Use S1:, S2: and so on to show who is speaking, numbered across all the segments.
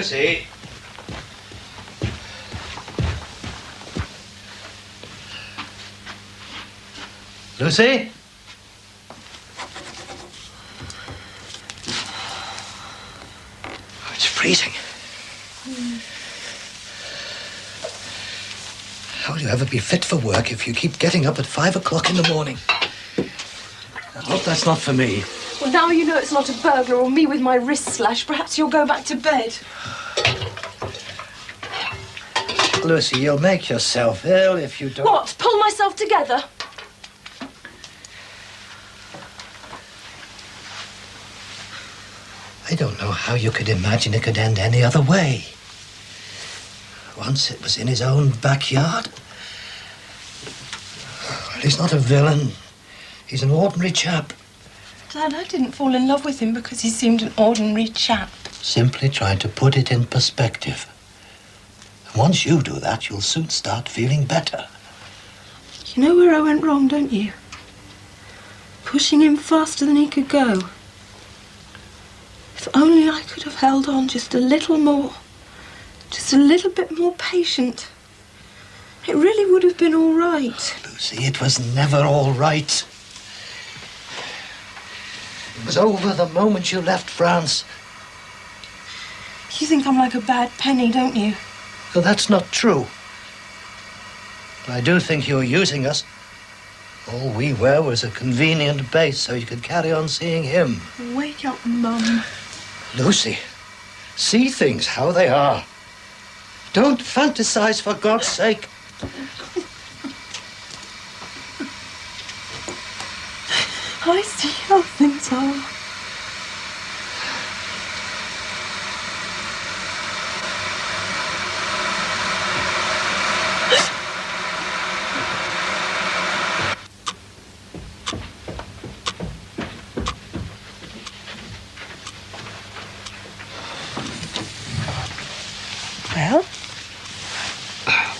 S1: Lucy. Lucy? Oh, it's freezing. How will you ever be fit for work if you keep getting up at 5 o'clock in the morning? I hope that's not for me.
S2: Well, now you know it's not a burglar or me with my wrist slashed. Perhaps you'll go back to bed.
S1: Lucy, you'll make yourself ill if you don't...
S2: What? Pull myself together?
S1: I don't know how you could imagine it could end any other way. Once it was in his own backyard. Well, he's not a villain. He's an ordinary chap.
S2: Dad, I didn't fall in love with him because he seemed an ordinary chap.
S1: Simply trying to put it in perspective. And once you do that, you'll soon start feeling better.
S2: You know where I went wrong, don't you? Pushing him faster than he could go. If only I could have held on just a little more. Just a little bit more patient. It really would have been all right.
S1: Lucy, it was never all right. It was over the moment you left France.
S2: You think I'm like a bad penny, don't you?
S1: Well, that's not true. I do think you were using us. All we were was a convenient base so you could carry on seeing him.
S2: Wake up, Mum.
S1: Lucy, see things how they are. Don't fantasize, for God's sake.
S2: I see how things are.
S3: Well?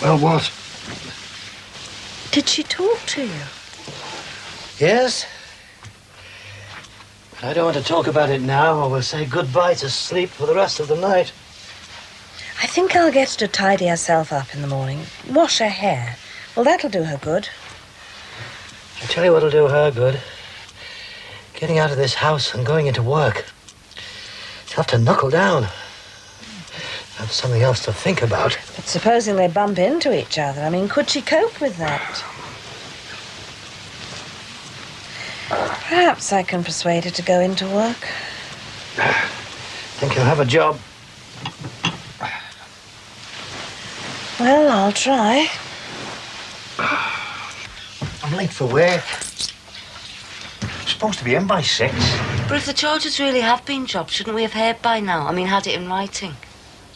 S1: Well, what?
S3: Did she talk to you?
S1: Yes. But I don't want to talk about it now, or we'll say goodbye to sleep for the rest of the night.
S3: I think I'll get her to tidy herself up in the morning. Wash her hair. Well, that'll do her good.
S1: I tell you what'll do her good. Getting out of this house and going into work. She'll have to knuckle down. Have something else to think about.
S3: But supposing they bump into each other, I mean, could she cope with that? Perhaps I can persuade her to go into work.
S1: Think you'll have a job?
S3: Well, I'll try.
S1: I'm late for work. I'm supposed to be in by 6.
S4: But if the charges really have been dropped, shouldn't we have heard by now? I mean, had it in writing?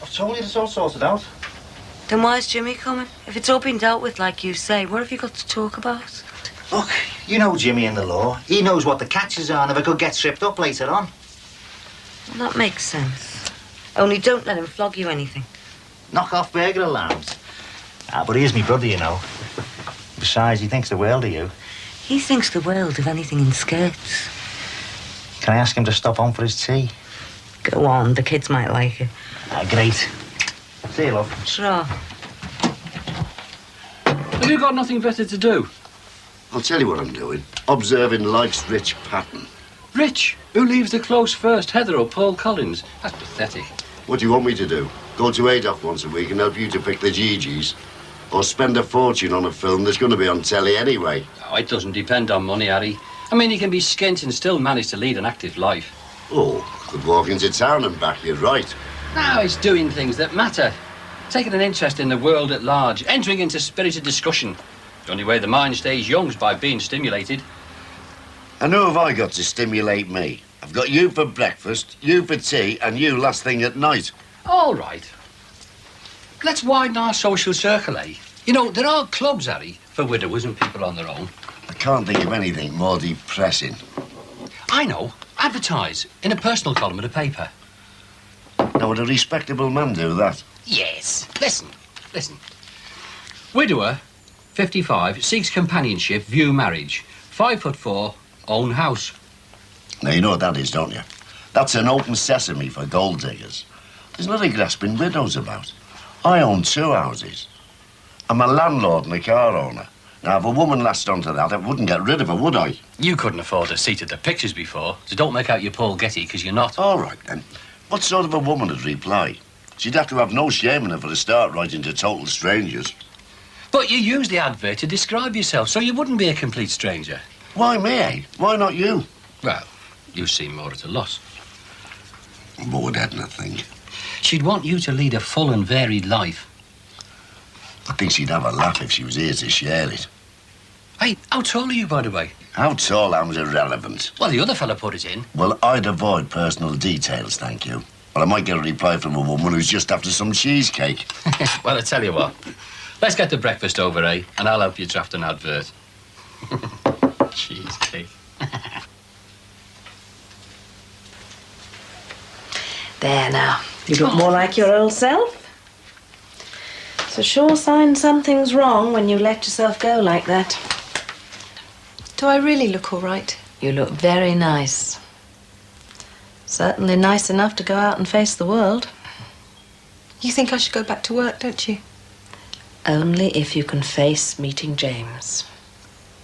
S1: I've told you it's all sorted out.
S4: Then why is Jimmy coming? If it's all been dealt with, like you say, what have you got to talk about?
S5: Look, you know Jimmy and the law. He knows what the catches are and if it could get stripped up later on.
S4: Well, that makes sense. Only don't let him flog you anything.
S5: Knock off burglar alarms. But he is me brother, you know. Besides, he thinks the world of you.
S4: He thinks the world of anything in skirts.
S5: Can I ask him to stop on for his tea?
S4: Go on, the kids might like it.
S5: Great. See you, love.
S4: Sure.
S6: Have you got nothing better to do?
S7: I'll tell you what I'm doing. Observing life's rich pattern.
S6: Rich? Who leaves the close first, Heather or Paul Collins? That's pathetic.
S7: What do you want me to do? Go to Adolf once a week and help you to pick the GGs? Or spend a fortune on a film that's going to be on telly anyway?
S6: Oh, it doesn't depend on money, Harry. I mean, you can be skint and still manage to lead an active life.
S7: Oh, could walk into town and back, you're right.
S6: Now it's doing things that matter. Taking an interest in the world at large. Entering into spirited discussion. The only way the mind stays young is by being stimulated.
S7: And who have I got to stimulate me? I've got you for breakfast, you for tea, and you last thing at night.
S6: All right. Let's widen our social circle, eh? You know, there are clubs, Harry, for widowers and people on their own.
S7: I can't think of anything more depressing.
S6: I know. Advertise in a personal column in a paper.
S7: Now, would a respectable man do that?
S6: Yes. Listen. Widower, 55, seeks companionship, view marriage. 5'4", own house.
S7: Now, you know what that is, don't you? That's an open sesame for gold diggers. There's not a grasping widows about. I own 2 houses. I'm a landlord and a car owner. Now, if a woman latched onto that, I wouldn't get rid of her, would I?
S6: You couldn't afford a seat at the pictures before, so don't make out you're Paul Getty, because you're not.
S7: All right, then. What sort of a woman would reply? She'd have to have no shame in her for a start writing to total strangers.
S6: But you used the advert to describe yourself, so you wouldn't be a complete stranger.
S7: Why me? Why not you?
S6: Well, you seem more at a loss.
S7: What would Edna think?
S6: She'd want you to lead a full and varied life.
S7: I think she'd have a laugh if she was here to share it.
S6: Hey, how tall are you, by the way?
S7: How tall I was irrelevant.
S6: Well, the other fella put it in.
S7: Well, I'd avoid personal details, thank you. But I might get a reply from a woman who's just after some cheesecake.
S6: Well, I tell you what. Let's get the breakfast over, eh? And I'll help you draft an advert. Cheesecake.
S3: There now. You look more like your old self. It's a sure sign something's wrong when you let yourself go like that.
S2: Do I really look all right?
S3: You look very nice. Certainly nice enough to go out and face the world.
S2: You think I should go back to work, don't you?
S3: Only if you can face meeting James.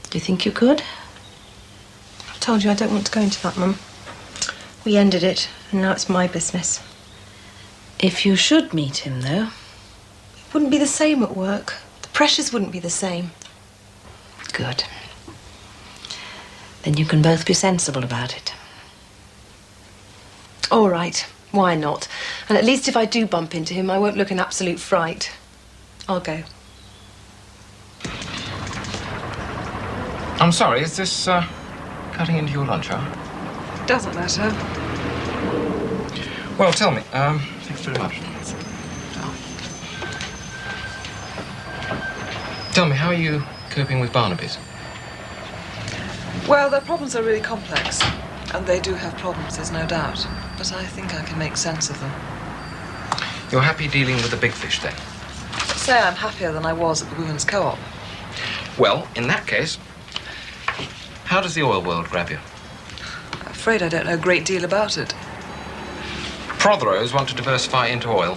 S3: Do you think you could?
S2: I told you I don't want to go into that, Mum. We ended it, and now it's my business.
S3: If you should meet him, though.
S2: It wouldn't be the same at work. The pressures wouldn't be the same.
S3: Good. Then you can both be sensible about it.
S2: All right, why not? And at least if I do bump into him, I won't look an absolute fright. I'll go.
S8: I'm sorry, is this cutting into your lunch hour?
S2: Doesn't matter.
S8: Well, tell me. Thanks very much. Tell me, how are you coping with Barnaby's?
S9: Well, their problems are really complex. And they do have problems, there's no doubt. But I think I can make sense of them.
S8: You're happy dealing with the big fish, then?
S9: I'd say I'm happier than I was at the Women's Co-op.
S8: Well, in that case, how does the oil world grab you?
S9: I'm afraid I don't know a great deal about it.
S8: Protheroes want to diversify into oil.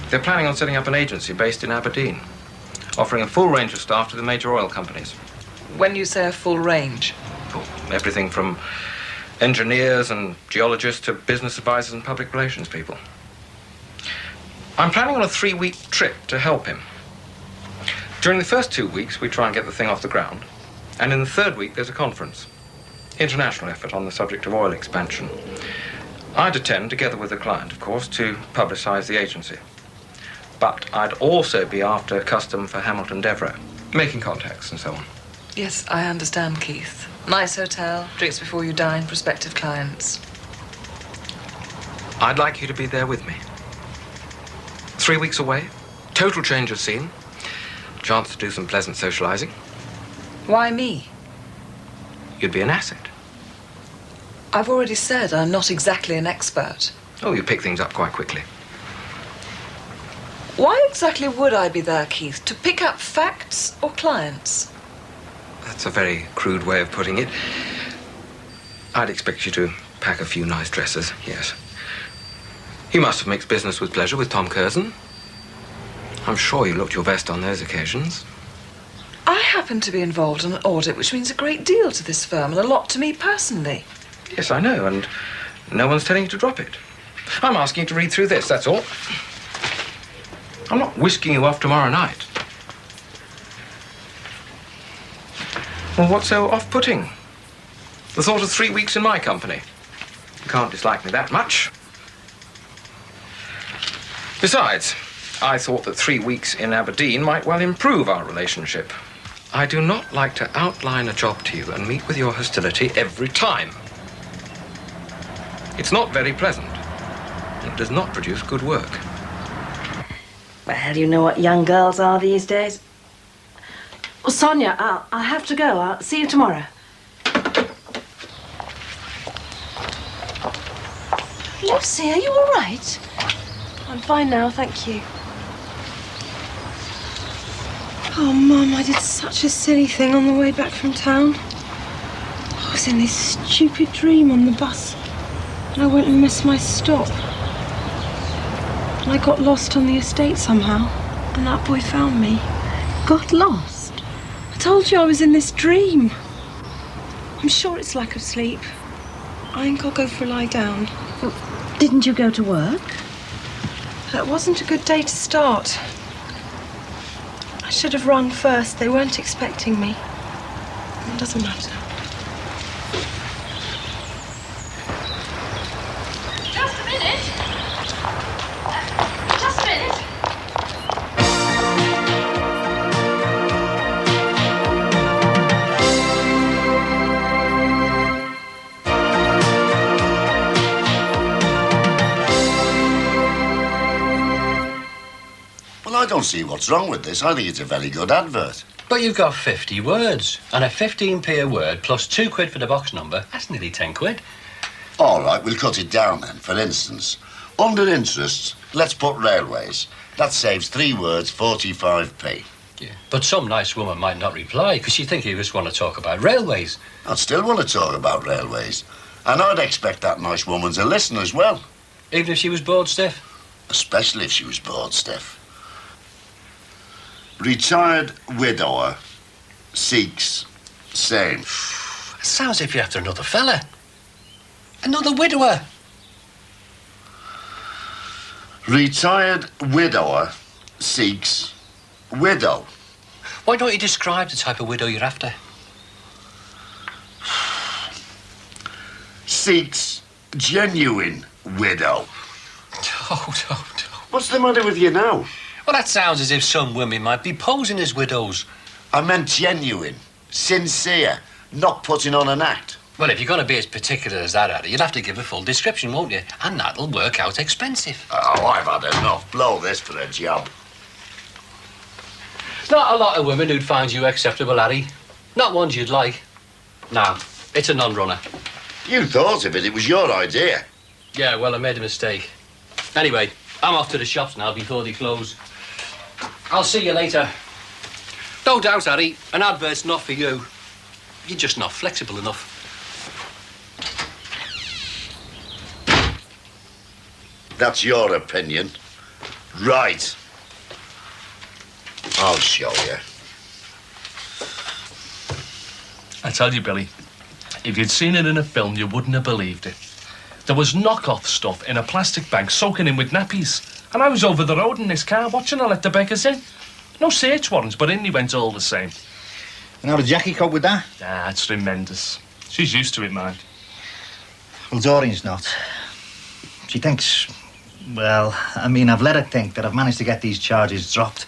S8: They're planning on setting up an agency based in Aberdeen, offering a full range of staff to the major oil companies.
S9: When you say a full range?
S8: Everything from engineers and geologists to business advisors and public relations people. I'm planning on a 3-week trip to help him. During the first 2 weeks, we try and get the thing off the ground. And in the 3rd week, there's a conference. International effort on the subject of oil expansion. I'd attend, together with the client, of course, to publicise the agency. But I'd also be after custom for Hamilton Devereux, making contacts and so on.
S9: Yes, I understand, Keith. Nice hotel, drinks before you dine, prospective clients.
S8: I'd like you to be there with me. 3 weeks away, total change of scene, chance to do some pleasant socialising.
S9: Why me?
S8: You'd be an asset.
S9: I've already said I'm not exactly an expert.
S8: Oh, you pick things up quite quickly.
S9: Why exactly would I be there, Keith? To pick up facts or clients?
S8: That's a very crude way of putting it. I'd expect you to pack a few nice dresses, yes. You must have mixed business with pleasure with Tom Curzon. I'm sure you looked your best on those occasions.
S9: I happen to be involved in an audit, which means a great deal to this firm and a lot to me personally.
S8: Yes, I know, and no one's telling you to drop it. I'm asking you to read through this, that's all. I'm not whisking you off tomorrow night. Well, what's so off-putting? The thought of 3 weeks in my company. You can't dislike me that much. Besides, I thought that 3 weeks in Aberdeen might well improve our relationship. I do not like to outline a job to you and meet with your hostility every time. It's not very pleasant. It does not produce good work.
S3: Well, you know what young girls are these days. Well, Sonia, I'll have to go. I'll see you tomorrow.
S2: Lucy, are you all right? I'm fine now, thank you. Oh, Mum, I did such a silly thing on the way back from town. I was in this stupid dream on the bus, and I went and missed my stop. And I got lost on the estate somehow, and that boy found me.
S3: Got lost?
S2: I told you I was in this dream. I'm sure it's lack of sleep. I think I'll go for a lie down.
S3: Didn't you go to work?
S2: That wasn't a good day to start. I should have rung first. They weren't expecting me. It doesn't matter.
S10: Just a minute. Just a minute.
S7: Well, I don't see what's wrong with this. I think it's a very good advert.
S6: But you've got 50 words, and a 15p a word plus £2 for the box number. That's nearly 10 quid.
S7: All right, we'll cut it down then. For instance, under interests, let's put railways. That saves 3 words, 45p.
S6: Yeah. But some nice woman might not reply, because she'd think you just want to talk about railways.
S7: I'd still want to talk about railways. And I'd expect that nice woman to listen as well.
S6: Even if she was bored stiff?
S7: Especially if she was bored stiff. Retired widower seeks same.
S6: Sounds as if you're after another fella. Another widower.
S7: Retired widower seeks widow.
S6: Why don't you describe the type of widow you're after?
S7: Seeks genuine widow.
S6: No.
S7: What's the matter with you now?
S6: Well, that sounds as if some women might be posing as widows.
S7: I meant genuine, sincere, not putting on an act.
S6: Well, if you're going to be as particular as that, Addy, you'll have to give a full description, won't you? And that'll work out expensive.
S7: Oh, I've had enough. Blow this for a job.
S6: Not a lot of women who'd find you acceptable, Addy. Not ones you'd like. No, it's a non-runner.
S7: You thought of it. It was your idea.
S6: Yeah, well, I made a mistake. Anyway, I'm off to the shops now before they close. I'll see you later. No doubt, Harry, an advert's not for you. You're just not flexible enough.
S7: That's your opinion. Right. I'll show you.
S11: I tell you, Billy, if you'd seen it in a film, you wouldn't have believed it. There was knockoff stuff in a plastic bag soaking in with nappies. And I was over the road in this car watching her let the beggars in. No search warrants, but in they went all the same.
S5: And how did Jackie cope with that?
S11: Ah, it's tremendous. She's used to it, mind.
S5: Well, Doreen's not. She thinks... Well, I mean, I've let her think that I've managed to get these charges dropped.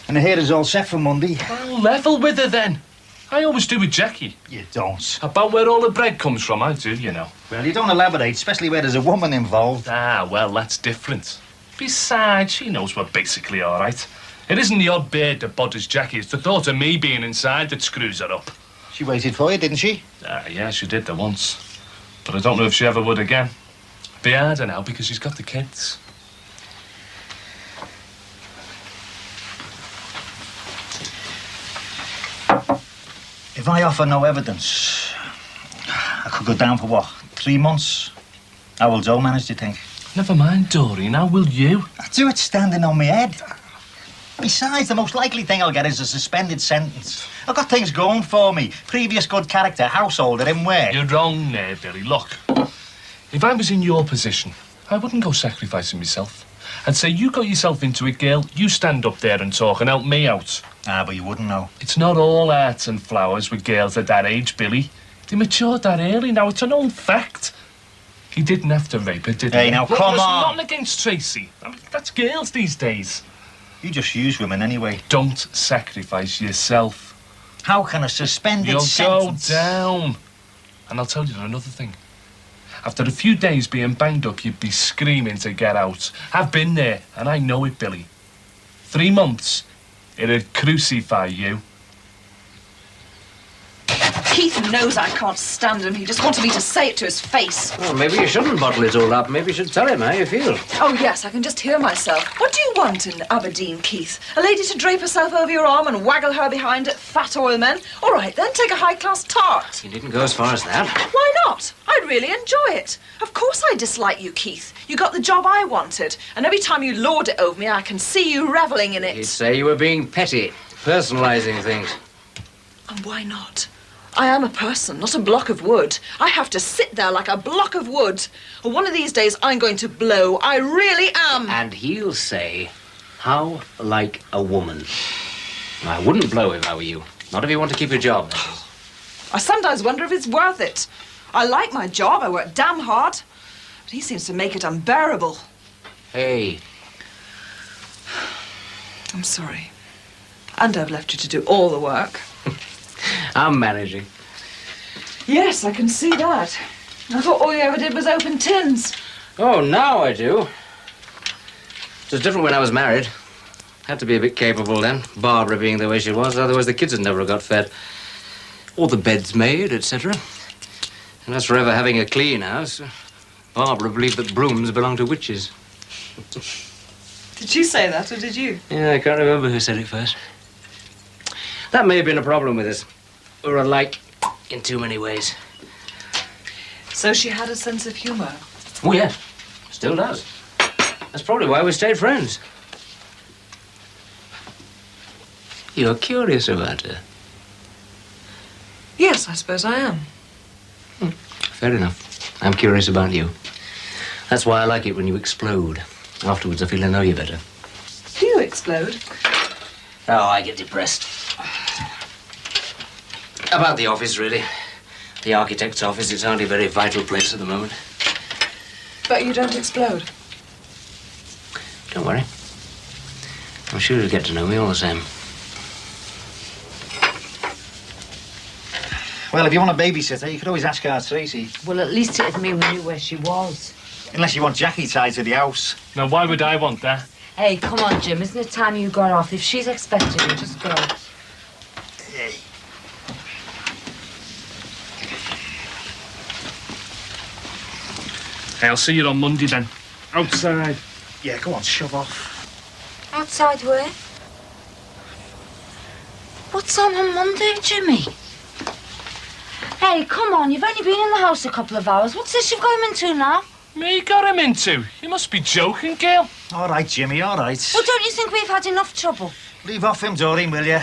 S5: And her hair is all set for Monday.
S11: Well, level with her, then. I always do with Jackie.
S5: You don't.
S11: About where all the bread comes from, I do, you know.
S5: Well, you don't elaborate, especially where there's a woman involved.
S11: Ah, well, that's different. Besides, she knows we're basically all right. It isn't the odd bird that bothers Jackie. It's the thought of me being inside that screws her up.
S5: She waited for you, didn't she?
S11: Yeah, she did there once. But I don't know if she ever would again. Be harder now because she's got the kids.
S5: If I offer no evidence, I could go down for what, 3 months? How will Joe manage, do you think?
S11: Never mind, Doreen. How will you?
S5: I do it standing on my head. Besides, the most likely thing I'll get is a suspended sentence. I've got things going for me. Previous good character, householder, in work.
S11: You're wrong there, Billy. Look, if I was in your position, I wouldn't go sacrificing myself. I'd say, you got yourself into it, girl. You stand up there and talk and help me out.
S5: Ah, but you wouldn't know.
S11: It's not all arts and flowers with girls at that age, Billy. They matured that early now. It's an old fact. He didn't have to rape her, did he?
S5: Hey, now, come on.
S11: Nothing against Tracy. I mean, that's girls these days.
S5: You just use women anyway.
S11: Don't sacrifice yourself.
S5: How can a suspended sentence...
S11: You'll go down. And I'll tell you another thing. After a few days being banged up, you'd be screaming to get out. I've been there, and I know it, Billy. 3 months, it'd crucify you.
S9: Keith knows I can't stand him. He just wanted me to say it to his face.
S12: Well, maybe you shouldn't bottle it all up. Maybe you should tell him how you feel.
S9: Oh, yes, I can just hear myself. What do you want in Aberdeen, Keith? A lady to drape herself over your arm and waggle her behind at fat oil men? All right, then, take a high-class tart.
S12: You didn't go as far as that.
S9: Why not? I really enjoy it. Of course I dislike you, Keith. You got the job I wanted, and every time you lord it over me, I can see you revelling in it.
S12: You'd say you were being petty, personalising things.
S9: And why not? I am a person, not a block of wood. I have to sit there like a block of wood. And one of these days, I'm going to blow. I really am.
S12: And he'll say, how like a woman. I wouldn't blow if I were you. Not if you want to keep your job, that is.
S9: I sometimes wonder if it's worth it. I like my job. I work damn hard. But he seems to make it unbearable.
S12: Hey.
S9: I'm sorry. And I've left you to do all the work.
S12: I'm managing.
S9: Yes, I can see that. I thought all you ever did was open tins.
S12: Oh, now I do. It was different when I was married. Had to be a bit capable then, Barbara being the way she was, otherwise the kids had never got fed. Or the beds made, etc. And as for ever having a clean house, Barbara believed that brooms belonged to witches.
S9: Did she say that, or did you?
S12: Yeah, I can't remember who said it first. That may have been a problem with us. We're alike in too many ways.
S9: So she had a sense of humour.
S12: Oh, yes. Still does. That's probably why we stayed friends. You're curious about her.
S9: Yes, I suppose I am.
S12: Fair enough. I'm curious about you. That's why I like it when you explode. Afterwards, I feel I know you better.
S9: Do you explode?
S12: Oh, I get depressed. About the office, really. The architect's office is hardly a very vital place at the moment.
S9: But you don't explode.
S12: Don't worry. I'm sure you'll get to know me all the same.
S5: Well, if you want a babysitter, you could always ask our Tracy.
S4: Well, at least if me we knew where she was.
S5: Unless you want Jackie tied to the house.
S11: Now, why would I want that?
S4: Hey, come on, Jim. Isn't it time you got off? If she's expecting you, just go.
S11: Hey, I'll see you on Monday then. Outside.
S5: Yeah, go on, shove off.
S4: Outside where? What's on Monday, Jimmy? Hey, come on. You've only been in the house a couple of hours. What's this you've got him into now?
S11: Me got him into? You must be joking, girl.
S5: All right, Jimmy, all right.
S4: Well, don't you think we've had enough trouble?
S5: Leave off him, Doreen, will you?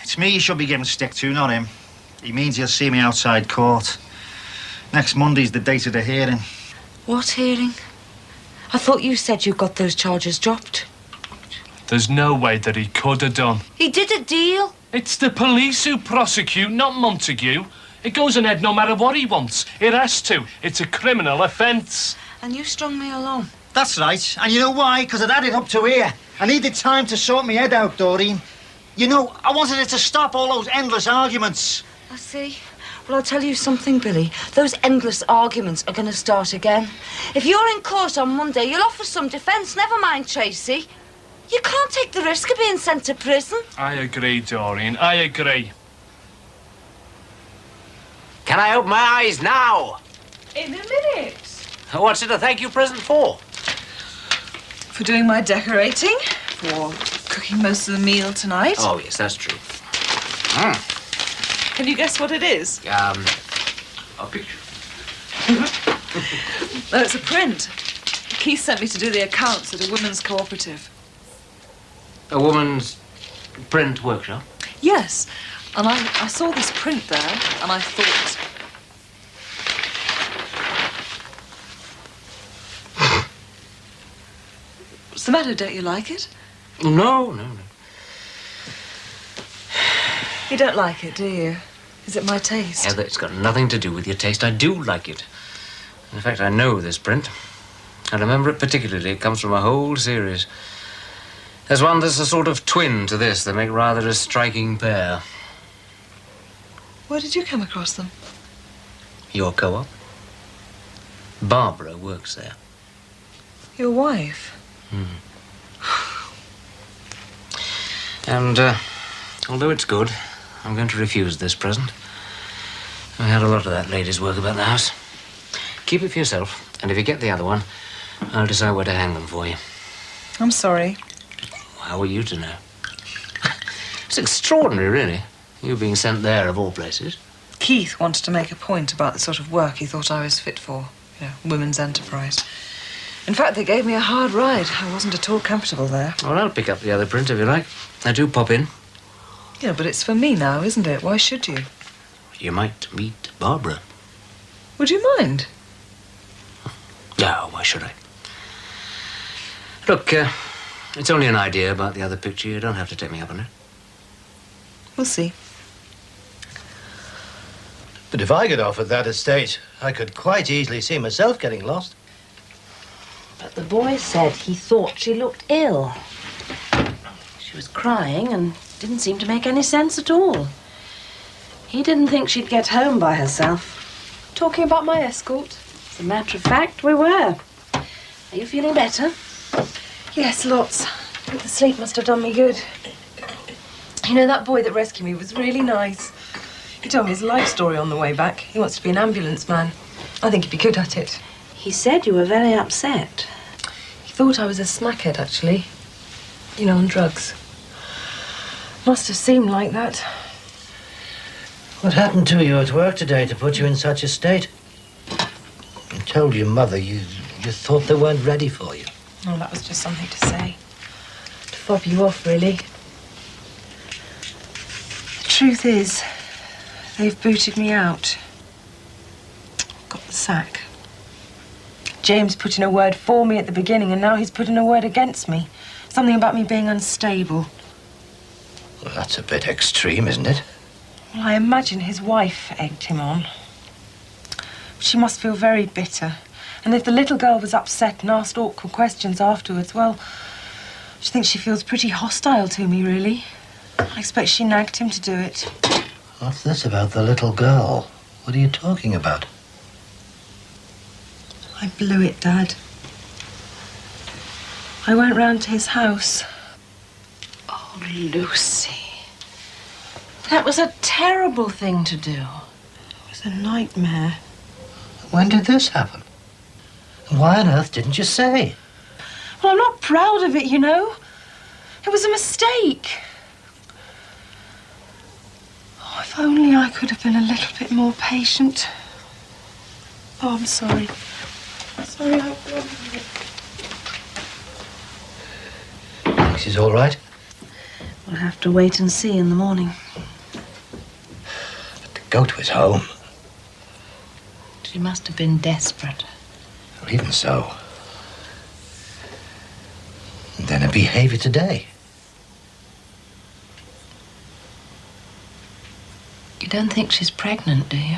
S5: It's me you should be giving stick to, not him. He means he'll see me outside court. Next Monday's the date of the hearing.
S4: What hearing? I thought you said you got those charges dropped.
S11: There's no way that he could have done.
S4: He did a deal.
S11: It's the police who prosecute, not Montague. It goes ahead no matter what he wants. It has to. It's a criminal offence.
S4: And you strung me along.
S5: That's right. And you know why? Because I'd had it up to here. I needed time to sort me head out, Doreen. You know, I wanted it to stop all those endless arguments.
S4: I see. Well, I'll tell you something, Billy. Those endless arguments are going to start again. If you're in court on Monday, you'll offer some defence. Never mind, Tracy. You can't take the risk of being sent to prison.
S11: I agree, Doreen. I agree.
S12: Can I open my eyes now?
S9: In a minute.
S12: What's it a thank you present for?
S9: For doing my decorating, for cooking most of the meal tonight.
S12: Oh, yes, that's true.
S9: Can you guess what it is?
S12: A picture.
S9: No, it's a print. Keith sent me to do the accounts at a women's cooperative.
S12: A woman's print workshop?
S9: Yes, and I saw this print there, and I thought... What's the matter? Don't you like it?
S12: No.
S9: You don't like it, do you? Is it my taste?
S12: Heather, it's got nothing to do with your taste. I do like it. In fact, I know this print. I remember it particularly. It comes from a whole series. There's one that's a sort of twin to this. They make rather a striking pair.
S9: Where did you come across them?
S12: Your co-op? Barbara works there.
S9: Your wife?
S12: And, although it's good, I'm going to refuse this present. I had a lot of that lady's work about the house. Keep it for yourself, and if you get the other one, I'll decide where to hang them for you.
S9: I'm sorry.
S12: How are you to know? It's extraordinary, really. You being sent there, of all places.
S9: Keith wanted to make a point about the sort of work he thought I was fit for. You know, women's enterprise. In fact, they gave me a hard ride. I wasn't at all comfortable there.
S12: Well, I'll pick up the other print if you like. I do pop in.
S9: Yeah, but it's for me now, isn't it? Why should you?
S12: You might meet Barbara.
S9: Would you mind?
S12: No, why should I? Look, it's only an idea about the other picture. You don't have to take me up on it.
S9: We'll see.
S1: But if I got offered that estate, I could quite easily see myself getting lost.
S3: But the boy said he thought she looked ill. She was crying and didn't seem to make any sense at all. He didn't think she'd get home by herself.
S2: Talking about my escort?
S3: As a matter of fact, we were. Are you feeling better?
S2: Yes, lots. But the sleep must have done me good. You know, that boy that rescued me was really nice. He told me his life story on the way back. He wants to be an ambulance man. I think he'd be good at it.
S3: He said you were very upset.
S2: He thought I was a smackhead, actually. You know, on drugs. Must have seemed like that.
S1: What happened to you at work today to put you in such a state? You told your mother you thought they weren't ready for you.
S2: Oh, that was just something to say. To fob you off, really. The truth is, they've booted me out. Got the sack. James put in a word for me at the beginning, and now he's put in a word against me. Something about me being unstable.
S1: Well, that's a bit extreme, isn't it?
S2: Well, I imagine his wife egged him on. She must feel very bitter. And if the little girl was upset and asked awkward questions afterwards, well, I think she feels pretty hostile to me, really. I expect she nagged him to do it.
S1: What's this about the little girl? What are you talking about?
S2: I blew it, Dad. I went round to his house.
S3: Oh, Lucy. That was a terrible thing to do.
S2: It was a nightmare.
S1: When did this happen? And why on earth didn't you say?
S2: Well, I'm not proud of it, you know. It was a mistake. Oh, if only I could have been a little bit more patient. Oh, I'm sorry. Sorry, I...
S1: Thinks he's all right?
S3: We'll have to wait and see in the morning.
S1: But to go to his home...
S3: She must have been desperate.
S1: Or even so. And then her behaviour today.
S3: You don't think she's pregnant, do you?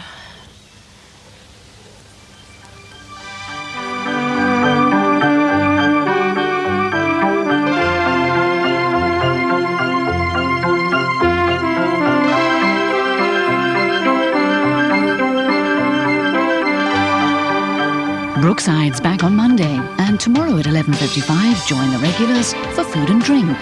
S13: Brookside's back on Monday, and tomorrow at 11:55, join the regulars for food and drink.